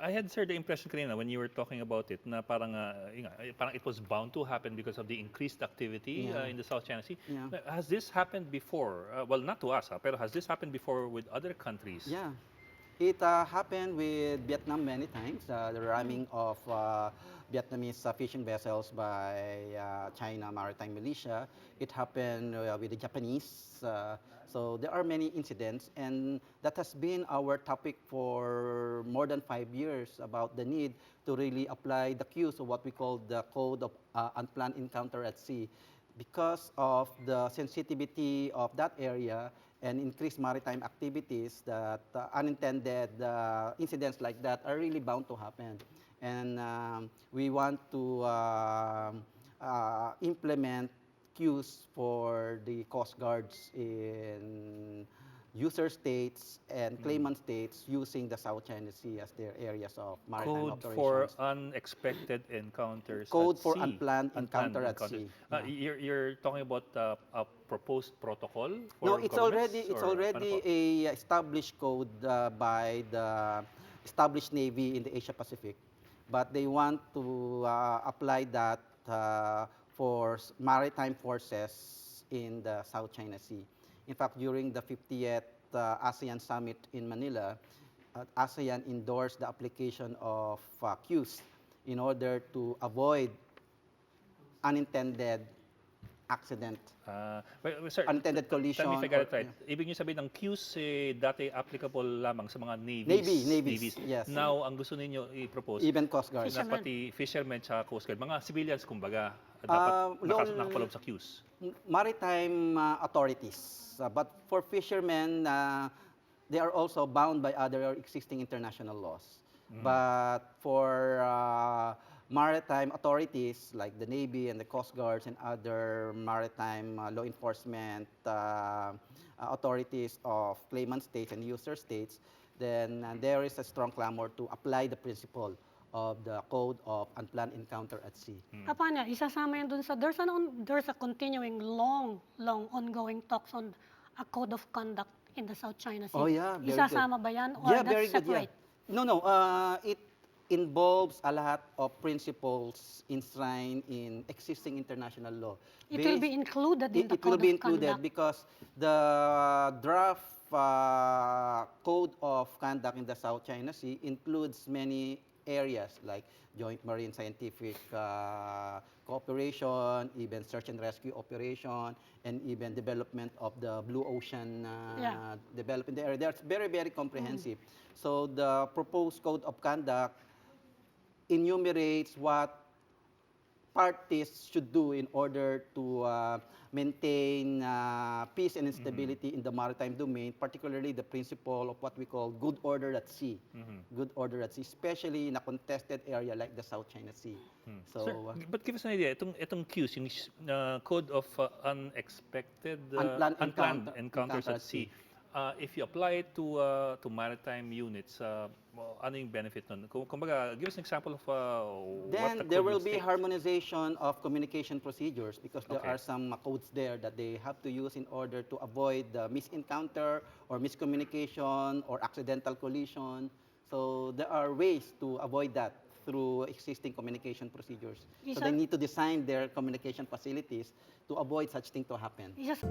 I had sir the impression kanina when you were talking about it na parang parang it was bound to happen because of the increased activity Yeah. in the South China Sea. Yeah. Has this happened before? Well, not to us, pero has this happened before with other countries? Yeah. It happened with Vietnam many times, the ramming of Vietnamese fishing vessels by China maritime militia. It happened with the Japanese. So there are many incidents, and that has been our topic for more than 5 years about the need to really apply the cues of what we call the Code of Unplanned Encounter at Sea. Because of the sensitivity of that area and increased maritime activities, that unintended incidents like that are really bound to happen. And we want to implement cues for the Coast Guards in user states and claimant states using the South China Sea as their areas of maritime Code for operations. unexpected encounters Code at for sea. unplanned Unplanned encounter at encounters. sea. Yeah. You're talking about a proposed protocol No, for governments it's or paano already po? a established code by the established Navy in the Asia Pacific, but they want to apply that for maritime forces in the South China Sea. In fact, during the 50th ASEAN Summit in Manila, ASEAN endorsed the application of cues in order to avoid unintended accident, Sir, unintended tell me if I collision, got or it right. Ibig niyo sabihin ng cues dati applicable lamang sa mga navies, yes. Now, ang gusto ninyo i-propose Even Coast Guards. na Fishermen. pati fishermen sa Coast Guard, mga civilians kumbaga, dapat nakapaloob sa cues. Maritime authorities. But for fishermen, they are also bound by other existing international laws. But for maritime authorities like the Navy and the Coast Guards and other maritime law enforcement authorities of claimant states and user states, then there is a strong clamor to apply the principle of the Code of Unplanned Encounter at Sea. Paano? Isasama yan dun sa, there's a continuing long ongoing talks on a code of conduct in the South China Sea. Oh yeah, very Isasama good. ba yan? Or Yeah, that's very good. separate? Yeah. No, it involves a lot of principles enshrined in existing international law. It will be included in the It will code be of included conduct. because the draft code of conduct in the South China Sea includes many areas like joint marine scientific cooperation, even search and rescue operation, and even development of the blue ocean development area. That's very, very comprehensive. So the proposed code of conduct enumerates what parties should do in order to maintain peace and stability in the maritime domain, particularly the principle of what we call good order at sea. Good order at sea, especially in a contested area like the South China Sea. So, Sir, but give us an idea, itong cues, yung Code of Unexpected, Unplanned Encounters at Sea, if you apply it to maritime units, ano yung benefit nun? Kumbaga, give us an example of what the then code there would will be state. harmonization of communication procedures because there Okay. are some codes there that they have to use in order to avoid the misencounter or miscommunication or accidental collision. So there are ways to avoid that through existing communication procedures. So they need to design their communication facilities to avoid such thing to happen. Isas-